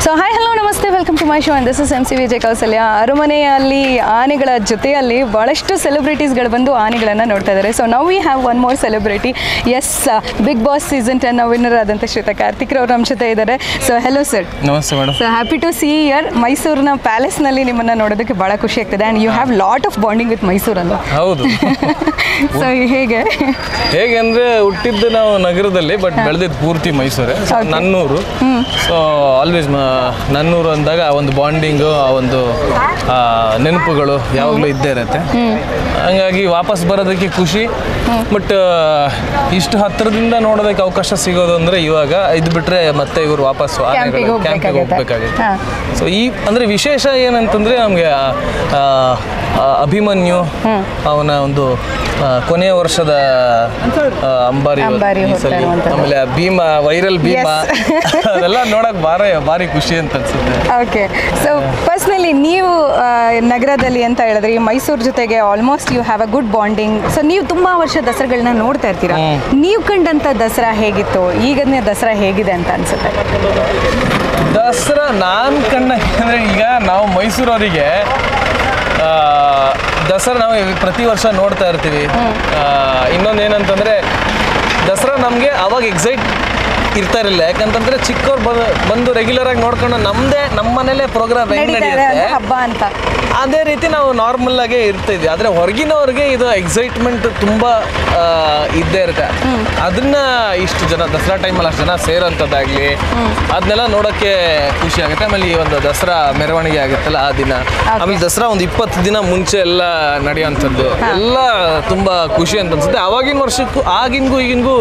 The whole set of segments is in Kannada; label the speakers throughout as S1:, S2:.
S1: ಸೊ ಹಾಯ್ ಹಲೋ ನಮಸ್ತೆ welcome to my show and this is MC Vijay Kausalya. ಅರಮನೆಯಲ್ಲಿ ಆನೆಗಳ ಜೊತೆಯಲ್ಲಿ ಭಾಳಷ್ಟು ಸೆಲೆಬ್ರಿಟೀಸ್ಗಳು ಬಂದು ಆನೆಗಳನ್ನು ನೋಡ್ತಾ ಇದ್ದಾರೆ. So now we have one more celebrity. Yes, big boss season 10 winner ಆದಂಥ ಶ್ವೇತಾ ಕಾರ್ತಿಕ್ ಅವರು ನಮ್ಮ ಜೊತೆ ಇದ್ದಾರೆ. So hello sir.
S2: ನಮಸ್ತೆ madam.
S1: So happy to see you. ಮೈಸೂರಿನ ಪ್ಯಾಲೇಸ್ನಲ್ಲಿ ನಿಮ್ಮನ್ನು ನೋಡೋದಕ್ಕೆ ಭಾಳ ಖುಷಿ ಆಗ್ತದೆ and you have lot of bonding with Mysuru ಅಲ್ವಾ?
S2: ಹೌದು.
S1: ಸೊ ಹೇಗೆ
S2: ಅಂದರೆ ಹುಟ್ಟಿದ್ದು ನಾವು ನಗರದಲ್ಲಿ, ಬಟ್ ಬೆಳೆದಿದ್ದು ಪೂರ್ತಿ ಮೈಸೂರೇ. ನನ್ನೂರು. ಸೊ ಆಲ್ವೇಸ್ ನನ್ನೂರು ಅಂದಾಗ ಆ ಒಂದು ಬಾಂಡಿಂಗು, ಆ ಒಂದು ನೆನಪುಗಳು ಯಾವಾಗಲೂ ಇದ್ದೇ ಇರುತ್ತೆ. ಹಂಗಾಗಿ ವಾಪಸ್ ಬರೋದಕ್ಕೆ ಖುಷಿ. ಬಟ್ ಇಷ್ಟು ಹತ್ತಿರದಿಂದ ನೋಡೋದಕ್ಕೆ ಅವಕಾಶ ಸಿಗೋದು ಅಂದರೆ ಇವಾಗ ಇದು ಬಿಟ್ಟರೆ ಮತ್ತೆ ಇವರು ವಾಪಸ್ ಕ್ಯಾಂಪಿಗೆ ಹೋಗ್ಬೇಕಾಗುತ್ತೆ. ಸೊ ಈ ಅಂದರೆ ವಿಶೇಷ ಏನಂತಂದರೆ ನಮಗೆ ಅಭಿಮನ್ಯು ಅವನ ಒಂದು ಕೊನೆಯ ವರ್ಷದ ಅಂಬಾರಿ, ಆಮೇಲೆ ಭೀಮಾ, ವೈರಲ್ ಭೀಮಾ, ಅದೆಲ್ಲ ನೋಡಕ್ ಭಾರಿ ಖುಷಿ ಅಂತ ಅನ್ಸುತ್ತೆ.
S1: ಓಕೆ. ಸೊ ಪರ್ಸ್ನಲಿ ನೀವು ನಗರದಲ್ಲಿ ಅಂತ ಹೇಳಿದ್ರೆ ಮೈಸೂರು ಜೊತೆಗೆ almost you have a good bonding. So ನೀವು ತುಂಬಾ ವರ್ಷ ದಸರಾಗಳನ್ನ ನೋಡ್ತಾ ಇರ್ತೀರಾ. ನೀವು ಕಂಡಂತ ದಸರಾ ಹೇಗಿತ್ತು, ಈಗನೇ ದಸರಾ ಹೇಗಿದೆ ಅಂತ ಅನ್ಸುತ್ತೆ?
S2: ದಸರಾ ನಾನು ಕಂಡ ಅಂದರೆ ಈಗ ನಾವು ಮೈಸೂರವರಿಗೆ ದಸರಾ ನಾವು ಪ್ರತಿ ವರ್ಷ ನೋಡ್ತಾ ಇರ್ತೀವಿ. ಇನ್ನೊಂದು ಏನಂತಂದರೆ ದಸರಾ ನಮಗೆ ಅವಾಗ ಎಕ್ಸೈಟ್ ಇರ್ತಾ ಇರಲಿಲ್ಲ. ಯಾಕಂತಂದರೆ ಚಿಕ್ಕವ್ರು ಬಂದು ರೆಗ್ಯುಲರ್ ಆಗಿ ನೋಡ್ಕೊಂಡು ನಮ್ಮ ಮನೇಲೆ ಪ್ರೋಗ್ರಾಮ್ ಹೆಂಗೆ ನಡೆಯುತ್ತೆ
S1: ಹಬ್ಬ ಅಂತ
S2: ಅದೇ ರೀತಿ ನಾವು ನಾರ್ಮಲ್ ಆಗೇ ಇರ್ತಿದ್ವಿ. ಆದರೆ ಹೊರಗಿನವ್ರಿಗೆ ಇದು ಎಕ್ಸೈಟ್ಮೆಂಟ್ ತುಂಬ ಇದ್ದೇ ಇರುತ್ತೆ. ಅದನ್ನ ಇಷ್ಟು ಜನ ದಸರಾ ಟೈಮಲ್ಲಿ ಅಷ್ಟು ಜನ ಸೇರೋಂಥದ್ದಾಗಲಿ ಅದನ್ನೆಲ್ಲ ನೋಡೋಕ್ಕೆ ಖುಷಿ ಆಗುತ್ತೆ. ಆಮೇಲೆ ಈ ಒಂದು ದಸರಾ ಮೆರವಣಿಗೆ ಆಗುತ್ತಲ್ಲ ಆ ದಿನ, ಆಮೇಲೆ ದಸರಾ ಒಂದು 20 ದಿನ ಮುಂಚೆ ಎಲ್ಲ ನಡೆಯೋಂಥದ್ದು ಎಲ್ಲ ತುಂಬ ಖುಷಿ ಅಂತ ಅನ್ಸುತ್ತೆ. ಆವಾಗಿನ ವರ್ಷಕ್ಕೂ ಆಗಿನ್ಗೂ ಈಗಿನ್ಗೂ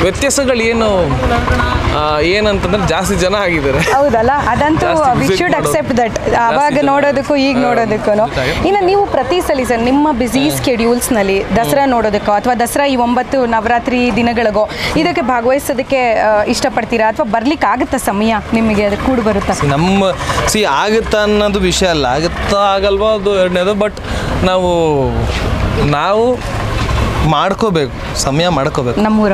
S2: ವ್ಯತ್ಯಾಸಗಳು ಏನಂತಂದ್ರೆ ಜಾಸ್ತಿ ಜನ ಆಗಿದ್ದಾರೆ.
S1: ಹೌದಲ್ಲ, ಅದಂತೂ ವಿ ಶುಡ್ ಅಕ್ಸೆಪ್ಟ್ ದಟ್. ಆವಾಗ ನೋಡೋದಕ್ಕೂ ಈಗ ನೋಡೋದಕ್ಕೂ. ಇನ್ನು ನೀವು ಪ್ರತಿ ಸಲ ಸರ್ ನಿಮ್ಮ ಬ್ಯುಸಿ ಸ್ಕೆಡ್ಯೂಲ್ಸ್ನಲ್ಲಿ ದಸರಾ ನೋಡೋದಕ್ಕೋ ಅಥವಾ ದಸರಾ ಈ 9 ನವರಾತ್ರಿ ದಿನಗಳಿಗೋ ಇದಕ್ಕೆ ಭಾಗವಹಿಸೋದಕ್ಕೆ ಇಷ್ಟಪಡ್ತೀರಾ ಅಥವಾ ಬರ್ಲಿಕ್ಕೆ ಆಗುತ್ತಾ ಸಮಯ ನಿಮಗೆ? ಅದು ಕೂಡ ಬರುತ್ತಾ?
S2: ಆಗುತ್ತಾ ಅನ್ನೋದು ವಿಷಯ ಅಲ್ಲ, ಆಗುತ್ತಾ ಆಗಲ್ವಾ ಅದು ಎರಡನೇದು. ಬಟ್ ನಾವು ಮಾಡ್ಕೋಬೇಕು, ಸಮಯ ಮಾಡ್ಕೋಬೇಕು.
S1: ನಮ್ಮೂರ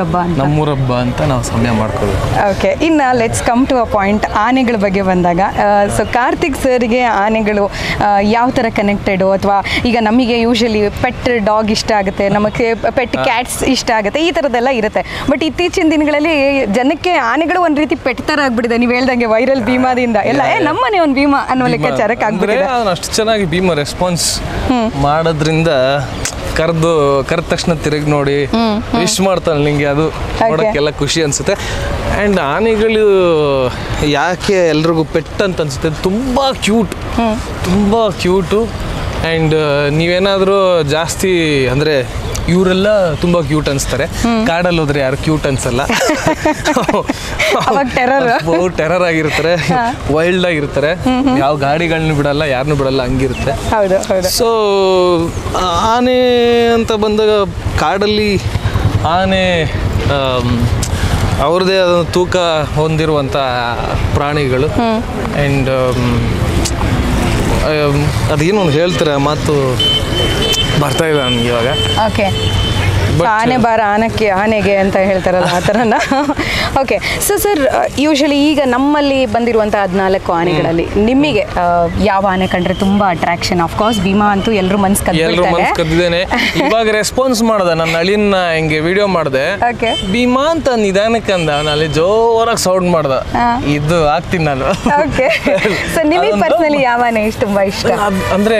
S2: ಹಬ್ಬ ಅಂತ ನಾವು ಸಮಯ ಮಾಡ್ಕೋಬೇಕು.
S1: ಓಕೆ. ಇನ್ನು let's come to a point. ಆನೆಗಳ ಬಗ್ಗೆ ಬಂದಾಗ ಸೊ ಕಾರ್ತಿಕ್ ಸರ್ಗೆ ಆನೆಗಳು ಯಾವ ಥರ ಕನೆಕ್ಟೆಡು? ಅಥವಾ ಈಗ ನಮಗೆ ಯೂಶಲಿ ಪೆಟ್ ಡಾಗ್ ಇಷ್ಟ ಆಗುತ್ತೆ, ನಮಗೆ ಪೆಟ್ ಕ್ಯಾಟ್ಸ್ ಇಷ್ಟ ಆಗುತ್ತೆ, ಈ ಥರದ್ದೆಲ್ಲ ಇರುತ್ತೆ. ಬಟ್ ಇತ್ತೀಚಿನ ದಿನಗಳಲ್ಲಿ ಜನಕ್ಕೆ ಆನೆಗಳು ಒಂದು ರೀತಿ ಪೆಟ್ ಥರ ಆಗ್ಬಿಟ್ಟಿದೆ. ನೀವು ಹೇಳ್ದಂಗೆ ವೈರಲ್ ಭೀಮಾದಿಂದ ಎಲ್ಲ ನಮ್ಮನೆ ಒಂದು ಭೀಮಾ ಅನ್ನೋ ಲೆಕ್ಕಾಚಾರಕ್ಕೆ ಆಗ್ಬಿಟ್ಟಿದೆ.
S2: ಅಷ್ಟು ಚೆನ್ನಾಗಿ ಭೀಮಾ ರೆಸ್ಪಾನ್ಸ್ ಮಾಡೋದ್ರಿಂದ ಕರೆದ ತಕ್ಷಣ ತಿರುಗಿ ನೋಡಿ ವಿಶ್ ಮಾಡ್ತಾನೆ ನಿಂಗೆ, ಅದು ನೋಡೋಕ್ಕೆಲ್ಲ ಖುಷಿ ಅನಿಸುತ್ತೆ. ಆ್ಯಂಡ್ ಆನೆಗಳು ಯಾಕೆ ಎಲ್ರಿಗೂ ಪೆಟ್ ಅಂತ ಅನಿಸುತ್ತೆ, ತುಂಬ ಕ್ಯೂಟು. ಆ್ಯಂಡ್ ನೀವೇನಾದರೂ ಜಾಸ್ತಿ ಅಂದರೆ ಇವರೆಲ್ಲ ತುಂಬ ಕ್ಯೂಟ್ ಅನಿಸ್ತಾರೆ, ಕಾಡಲ್ಲಿ ಹೋದ್ರೆ ಯಾರು ಕ್ಯೂಟ್ ಅನ್ಸಲ್ಲ. ಟೆರರ್ ಆಗಿರ್ತಾರೆ, ವೈಲ್ಡ್ ಆಗಿರ್ತಾರೆ, ಯಾವ ಗಾಡಿಗಳನ್ನ ಬಿಡಲ್ಲ, ಯಾರನ್ನೂ ಬಿಡಲ್ಲ, ಹಂಗಿರುತ್ತೆ. ಸೊ ಆನೆ ಅಂತ ಬಂದಾಗ ಕಾಡಲ್ಲಿ ಆನೆ ಅವ್ರದ್ದೇ ಆದ ತೂಕ ಹೊಂದಿರುವಂಥ ಪ್ರಾಣಿಗಳು. ಆ್ಯಂಡ್ ಅದೇನು ಹೇಳ್ತಾರೆ ಮಾತು ಬರ್ತಾ ಇಲ್ಲ ನನಗೆ ಇವಾಗ.
S1: ಓಕೆ. ಆನೆ ಬಾರ ಆನೆಗೆ ಅಂತ ಹೇಳ್ತಾರಲ್ಲ ಆ ಥರನ. ಓಕೆ. ಸೊ ಸರ್ ಯೂಶಲಿ ಈಗ ನಮ್ಮಲ್ಲಿ ಬಂದಿರುವಂಥ 14 ಆನೆಗಳಲ್ಲಿ ನಿಮಗೆ ಯಾವ ಆನೆ ಕಂಡ್ರೆ ತುಂಬಾ ಅಟ್ರಾಕ್ಷನ್? ಆಫ್ಕೋರ್ಸ್ ಭೀಮಾ ಅಂತೂ ಎಲ್ಲರೂ ಮನ್ಸು
S2: ಕದ್ದಿದ್ದೇನೆ. ಇವಾಗ ರೆಸ್ಪಾನ್ಸ್ ಮಾಡ್ದೆ, ನನ್ನ ಅಳಿನ ಹಿಂಗೆ ವಿಡಿಯೋ ಮಾಡಿದೆ, ಭೀಮಾ ಅಂತ ನಿಧಾನಕ್ಕೆ ಅಂದ, ಅವನಲ್ಲಿ ಜೋರಾಗಿ ಸೌಂಡ್ ಮಾಡ್ದ, ಇದು ಆಗ್ತೀನಿ ನಾನು. ಓಕೆ.
S1: ಸೊ ನಿಮಗೆ ಪರ್ಸನಲಿ ಯಾವ ಆನೆ ತುಂಬಾ ಇಷ್ಟ?
S2: ಅಂದರೆ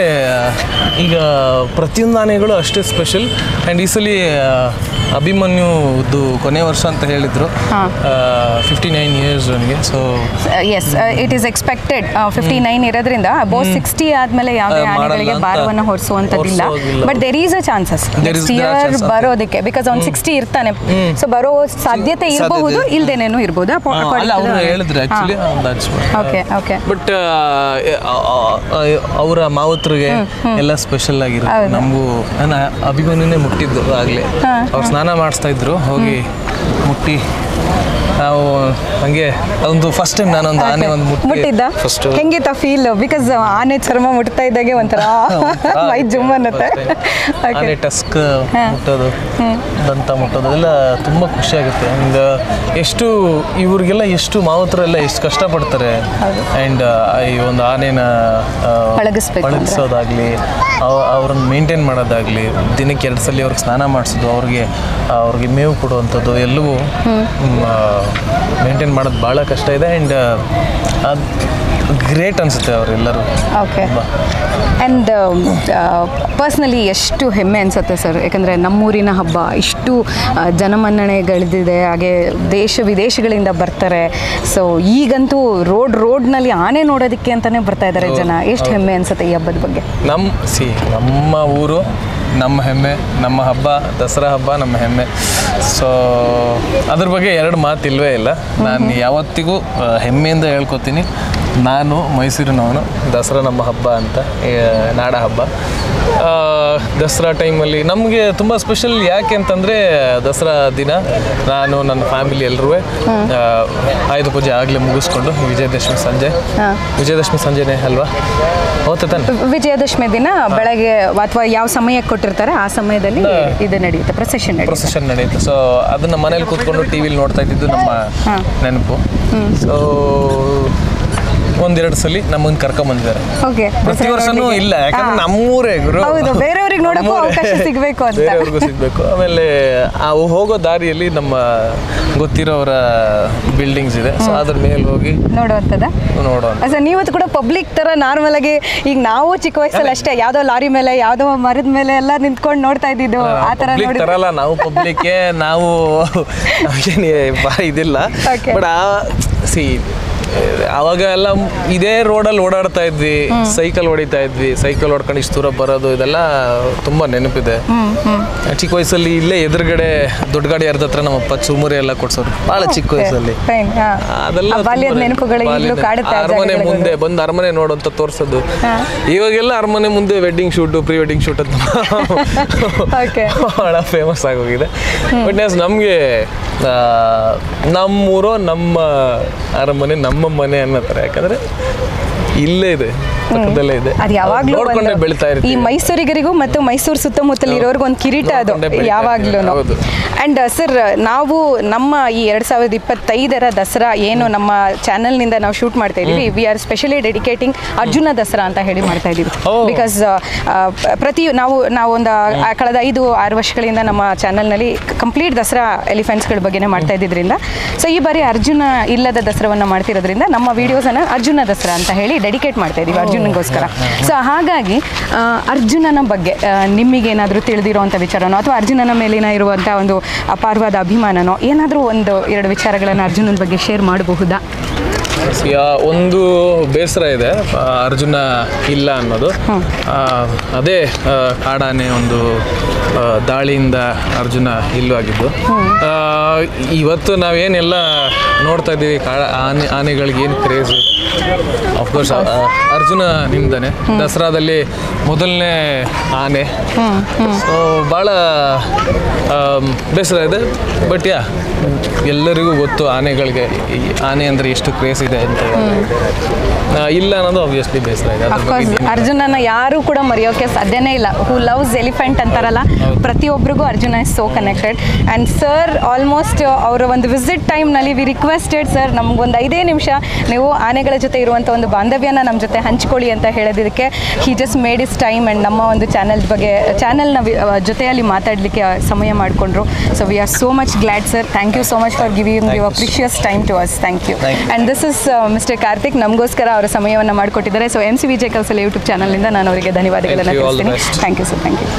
S2: ಈಗ ಪ್ರತಿಯೊಂದು ಆನೆಗಳು ಅಷ್ಟೇ ಸ್ಪೆಷಲ್. ಆ್ಯಂಡ್ ಈ ಸಲ ಅಭಿಮನ್ಯುದು ಕೊನೆ ವರ್ಷ ಅಂತ ಹೇಳಿದ್ರು, 59 years ನನಗೆ. So
S1: yes, it is expected 59 ಇರೋದ್ರಿಂದ ಅಬೌವ್ 60 ಆದಮೇಲೆ ಯಾವುದೇ ಆನೆಗಳಿಗೆ ಭಾರವನ್ನು ಹೊರಿಸುವಂಥದ್ದಿಲ್ಲ. But there is a chances next year ಬರೋದಕ್ಕೆ, ಬಿಕಾಸ್ ಅವ್ನು 60 ಇರ್ತಾನೆ. ಸೊ ಬರೋ ಸಾಧ್ಯತೆ ಇರಬಹುದು, ಇಲ್ದೇನೇನು ಇರ್ಬೋದು.
S2: ಬಟ್ ಅವರ ಮಾವತ್ರಿಗೆ ಎಲ್ಲ ಸ್ಪೆಷಲ್ ಆಗಿರುತ್ತೆ. ನಮಗೂ ನಾನು ಅಭಿಮನ್ಯುನೇ ಮುಟ್ಟಿದ್ದು ಆಗಲೇ, ಅವ್ರು ಸ್ನಾನ ಮಾಡಿಸ್ತಾ ಇದ್ರು, ಹೋಗಿ ಮುಟ್ಟಿ ನಾವು ಹಂಗೆ ಅದೊಂದು ಫಸ್ಟ್ ಟೈಮ್ ನಾನೊಂದು ಆನೆ ಒಂದು
S1: ಮುಟ್ಟಿದ್ದ
S2: ಫಸ್ಟ್
S1: ಹೆಂಗಿತ್ತ ಫೀಲ್ ಬಿಕಾಸ್ ಆನೆ ಚರ್ಮ ಮುಟ್ತಾ ಇದ್ದಾಗೆ ಒಂಥರ ಮೈ ಜುಮ್ ಅನ್ನತ್ತೆ.
S2: ಆನೆ ಟಸ್ಕ್ ಮುಟ್ಟೋದು, ದಂತ ಮುಟ್ಟೋದು ಎಲ್ಲ ತುಂಬ ಖುಷಿ ಆಗುತ್ತೆ. ಆ್ಯಂಡ್ ಎಷ್ಟು ಇವ್ರಿಗೆಲ್ಲ ಎಷ್ಟು ಮಾವತರೆಲ್ಲ ಎಷ್ಟು ಕಷ್ಟಪಡ್ತಾರೆ. ಆ್ಯಂಡ್ ಈ ಒಂದು ಆನೆನ ಪಳಗಿಸೋದಾಗಲಿ, ಅವ್ರನ್ನ ಮೇಂಟೈನ್ ಮಾಡೋದಾಗಲಿ, ದಿನಕ್ಕೆ 2 ಸಲ ಅವ್ರಿಗೆ ಸ್ನಾನ ಮಾಡಿಸೋದು, ಅವ್ರಿಗೆ ಮೇವು ಕೊಡುವಂಥದ್ದು ಎಲ್ಲವೂ ಮೇಂಟೈನ್ ಮಾಡೋದು ಭಾಳ ಕಷ್ಟ ಇದೆ. ಆ್ಯಂಡ್ ಅದು ಗ್ರೇಟ್ ಅನಿಸುತ್ತೆ ಅವರೆಲ್ಲರೂ.
S1: ಓಕೆ. ಆ್ಯಂಡ್ ಪರ್ಸ್ನಲಿ ಎಷ್ಟು ಹೆಮ್ಮೆ ಅನಿಸುತ್ತೆ ಸರ್, ಯಾಕಂದರೆ ನಮ್ಮೂರಿನ ಹಬ್ಬ ಇಷ್ಟು ಜನಮನ್ನಣೆ ಗಳಿದಿದೆ, ಹಾಗೆ ದೇಶ ವಿದೇಶಗಳಿಂದ ಬರ್ತಾರೆ. ಸೊ ಈಗಂತೂ ರೋಡ್ನಲ್ಲಿ ಆನೆ ನೋಡೋದಕ್ಕೆ ಅಂತಲೇ ಬರ್ತಾ ಇದ್ದಾರೆ ಜನ. ಎಷ್ಟು ಹೆಮ್ಮೆ ಅನಿಸುತ್ತೆ ಈ ಹಬ್ಬದ ಬಗ್ಗೆ?
S2: ನಮ್ಮ ಊರು ನಮ್ಮ ಹೆಮ್ಮೆ, ನಮ್ಮ ಹಬ್ಬ ದಸರಾ ಹಬ್ಬ ನಮ್ಮ ಹೆಮ್ಮೆ. ಸೊ ಅದ್ರ ಬಗ್ಗೆ 2 ಮಾತಿಲ್ವೇ ಇಲ್ಲ. ನಾನು ಯಾವತ್ತಿಗೂ ಹೆಮ್ಮೆಯಿಂದ ಹೇಳ್ಕೊತೀನಿ, ನಾನು ಮೈಸೂರಿನವನು, ದಸರಾ ನಮ್ಮ ಹಬ್ಬ ಅಂತ, ನಾಡ ಹಬ್ಬ. ದಸರಾ ಟೈಮಲ್ಲಿ ನಮಗೆ ತುಂಬ ಸ್ಪೆಷಲ್. ಯಾಕೆ ಅಂತಂದರೆ ದಸರಾ ದಿನ ನಾನು ನನ್ನ ಫ್ಯಾಮಿಲಿ ಎಲ್ಲರೂ ಆಯುಧ ಪೂಜೆ ಆಗಲೇ ಮುಗಿಸ್ಕೊಂಡು ವಿಜಯದಶಮಿ ಸಂಜೆನೇ ಅಲ್ವಾ? ಹೌದು ತಾನೆ?
S1: ವಿಜಯದಶಮಿ ದಿನ ಬೆಳಗ್ಗೆ ಅಥವಾ ಯಾವ ಸಮಯಕ್ಕೆ ಕೊಟ್ಟಿರ್ತಾರೆ ಆ ಸಮಯದಲ್ಲಿ ಇದು ನಡೆಯುತ್ತೆ, ಪ್ರೊಸೆಷನ್
S2: ನಡೆಯುತ್ತೆ. ಸೊ ಅದನ್ನು ಮನೇಲಿ ಕೂತ್ಕೊಂಡು ಟಿವಿಲಿ ನೋಡ್ತಾ ಇದ್ದಿದ್ದು ನಮ್ಮ ನೆನಪು. ಸೊ 1-2 ಸಲ ನಮ್ಮನ್ನು ಕರ್ಕೊಂಬಂದಿದ್ದಾರೆ. ಪ್ರತಿ ವರ್ಷನೂ ಇಲ್ಲ, ಯಾಕಂದ್ರೆ ನಮ್ಮೂರೇ ಗುರು,
S1: ಬೇರೆಯವ್ರಿಗೆ ನೋಡೋಕ್ಕೂ ಅವಕಾಶ ಸಿಗಬೇಕು ಅಂತ,
S2: ಬೇರೆಯವ್ರಿಗೂ ಸಿಗಬೇಕು. ಆಮೇಲೆ ಹೋಗೋ ದಾರಿಯಲ್ಲಿ ನಮ್ಮ ಗೊತ್ತಿರೋರ ಬಿಲ್ಡಿಂಗ್ಸ್ ಇದೆ. ಸೊ ಅದ್ರ ಮೇಲೆ ಹೋಗಿ ನೋಡುವಂಥದ್ದು.
S1: ನೀವತ್ತು ಕೂಡ ಪಬ್ಲಿಕ್ ಥರ ನಾರ್ಮಲ್ ಆಗಿ ಈಗ ನಾವು ಚಿಕ್ಕ ವಯಸ್ಸಲ್ಲಿ ಅಷ್ಟೇ ಯಾವುದೋ ಲಾರಿ ಮೇಲೆ ಯಾವುದೋ ಮರದ ಮೇಲೆ ಎಲ್ಲ ನಿಂತ್ಕೊಂಡು ನೋಡ್ತಾ ಇದ್ದಿದ್ದು. ಆ ಥರ
S2: ಥರಲ್ಲ ನಾವು ಪಬ್ಲಿಕ್ಗೆ, ನಾವು ಇದಿಲ್ಲ. ಬಟ್ ಅವಾಗ ಎಲ್ಲ ಇದೇ ರೋಡಲ್ಲಿ ಓಡಾಡ್ತಾ ಇದ್ವಿ, ಸೈಕಲ್ ಹೊಡಿತಾ ಇದ್ವಿ, ಸೈಕಲ್ ಹೊಡ್ಕೊಂಡು ಇಷ್ಟು ದೂರ ಬರೋದು, ಇದೆಲ್ಲ ತುಂಬ ನೆನಪಿದೆ. ಚಿಕ್ಕ ವಯಸ್ಸಲ್ಲಿ ಇಲ್ಲೇ ಎದುರುಗಡೆ ದೊಡ್ಡ ಗಾಡಿ ಅರ್ಧ ಹತ್ರ ನಮ್ಮಪ್ಪ ಚುರುಮುರಿ ಎಲ್ಲ ಕೊಡ್ಸೋರು ಭಾಳ ಚಿಕ್ಕ ವಯಸ್ಸಲ್ಲಿ. ಅದೆಲ್ಲ ಅರಮನೆ ಮುಂದೆ ಬಂದು ಅರಮನೆ ನೋಡೋಂತ ತೋರಿಸೋದು. ಇವಾಗೆಲ್ಲ ಅರಮನೆ ಮುಂದೆ wedding shoot, pre wedding shoot ಅಂತ ಭಾಳ ಫೇಮಸ್ ಆಗೋಗಿದೆ. ಬಟ್ ನಮಗೆ ನಮ್ಮೂರು, ನಮ್ಮ ಅರಮನೆ, ನಮ್ಮ ಮನೆ ಅನ್ನತ್ತಾರೆ. ಯಾಕಂದ್ರೆ ಇಲ್ಲೇ ಇದೆ, ಪಕ್ಕದಲ್ಲೇ ಇದೆ.
S1: ಅದು ಯಾವಾಗಲೂ
S2: ನೋಡ್ಕೊಂಡೆ ಬೆಳಿತಾ ಇರ್ತೀವಿ.
S1: ಈ ಮೈಸೂರಿಗರಿಗೂ ಮತ್ತು ಮೈಸೂರು ಸುತ್ತಮುತ್ತಲು ಇರೋರ್ಗೂ ಒಂದು ಕಿರೀಟ ಅದು ಯಾವಾಗಲೂ. ಆ್ಯಂಡ್ ಸರ್, ನಾವು ನಮ್ಮ ಈ 2025 ದಸರಾ ಏನು ನಮ್ಮ ಚಾನಲ್ನಿಂದ ನಾವು ಶೂಟ್ ಮಾಡ್ತಾ ಇದ್ದೀವಿ, we are specially dedicating Arjuna Dasara ಅಂತ ಹೇಳಿ ಮಾಡ್ತಾ ಇದ್ದೀವಿ. ಬಿಕಾಸ್ ನಾವು ಒಂದು ಕಳೆದ 5-6 ವರ್ಷಗಳಿಂದ ನಮ್ಮ ಚಾನಲ್ನಲ್ಲಿ ಕಂಪ್ಲೀಟ್ ದಸರಾ ಎಲಿಫೆಂಟ್ಸ್ಗಳ ಬಗ್ಗೆನೇ ಮಾಡ್ತಾ ಇದ್ದಿದ್ದರಿಂದ, ಸೊ ಈ ಬಾರಿ ಅರ್ಜುನ ಇಲ್ಲದ ದಸರಾವನ್ನು ಮಾಡ್ತಿರೋದ್ರಿಂದ ನಮ್ಮ ವಿಡಿಯೋಸನ್ನು ಅರ್ಜುನ ದಸರಾ ಅಂತ ಹೇಳಿ ಡೆಡಿಕೇಟ್ ಮಾಡ್ತಾ ಇದ್ದೀವಿ ಅರ್ಜುನಗೋಸ್ಕರ. ಸೊ ಹಾಗಾಗಿ ಅರ್ಜುನನ ಬಗ್ಗೆ ನಿಮಗೇನಾದರೂ ತಿಳಿದಿರೋವಂಥ ವಿಚಾರನೋ ಅಥವಾ ಅರ್ಜುನನ ಮೇಲಿನ ಇರುವಂಥ ಒಂದು ಅಪಾರವಾದ ಅಭಿಮಾನನೋ ಏನಾದರೂ 1-2 ವಿಚಾರಗಳನ್ನು ಅರ್ಜುನನ ಬಗ್ಗೆ ಶೇರ್ ಮಾಡಬಹುದಾ?
S2: ಒಂದು ಬೇಸರ ಇದೆ, ಅರ್ಜುನ ಇಲ್ಲ ಅನ್ನೋದು. ಅದೇ ಕಾಡಾನೆ ಒಂದು ದಾಳಿಯಿಂದ ಅರ್ಜುನ ಇಲ್ಲವಾಗಿದ್ದು. ಇವತ್ತು ನಾವೇನೆಲ್ಲ ನೋಡ್ತಾ ಇದ್ದೀವಿ, ಆನೆಗಳಿಗೆ ಏನು ಕ್ರೇಜು. ಅಫ್ಕೋರ್ಸ್ ಅರ್ಜುನ ನಿಮ್ದಾನೆ ದಸರಾದಲ್ಲಿ ಮೊದಲನೇ ಆನೆ. ಸೊ ಭಾಳ ಬೇಸರ ಇದೆ. ಬಟ್ ಎಲ್ಲರಿಗೂ ಗೊತ್ತು ಆನೆಗಳಿಗೆ, ಆನೆ ಅಂದರೆ ಎಷ್ಟು ಕ್ರೇಜ್ ಇದೆ ಅಂತ. ಇಲ್ಲ ಅನ್ನೋದು ಆಬ್ವಿಯಸ್ಲಿ ಬೇಸರ ಇದೆ.
S1: ಅರ್ಜುನನ ಯಾರು ಕೂಡ ಮರೆಯೋಕೆ ಸಾಧ್ಯನೇ ಇಲ್ಲ. ಹೂ ಲವ್ಸ್ ಎಲಿಫೆಂಟ್ ಅಂತಾರಲ್ಲ, ಪ್ರತಿಯೊಬ್ಬರಿಗೂ Arjuna is so connected. And sir almost ಅವರ ಒಂದು ವಿಸಿಟ್ ಟೈಮ್ನಲ್ಲಿ ವಿ ರಿಕ್ವೆಸ್ಟೆಡ್, ಸರ್ ನಮಗೊಂದು 5 ನಿಮಿಷ ನೀವು ಆನೆಗಳ ಜೊತೆ ಇರುವಂಥ ಒಂದು ಬಾಂಧವ್ಯನ ನಮ್ಮ ಜೊತೆ ಹಂಚ್ಕೊಳ್ಳಿ ಅಂತ ಹೇಳೋದಕ್ಕೆ he just made is time. And ನಮ್ಮ ಒಂದು ಚಾನಲ್ನ ಜೊತೆಯಲ್ಲಿ ಮಾತಾಡಲಿಕ್ಕೆ ಸಮಯ ಮಾಡಿಕೊಂಡ್ರು. So we are so much glad sir. Thank you so much for giving your precious time to us. Thank you. And this is mister Karthik, ನಮಗೋಸ್ಕರ ಅವರ ಸಮಯವನ್ನು ಮಾಡಿಕೊಟ್ಟಿದ್ದಾರೆ. ಸೊ MC ವಿಜಯ್ ಕೌಸಲ್ಯ ಯೂಟ್ಯೂಬ್ ಚಾನಲ್ನಿಂದ ನಾನು ಅವರಿಗೆ ಧನ್ಯವಾದಗಳನ್ನು ತಿಳಿಸ್ತೀನಿ. Thank you sir. Thank you.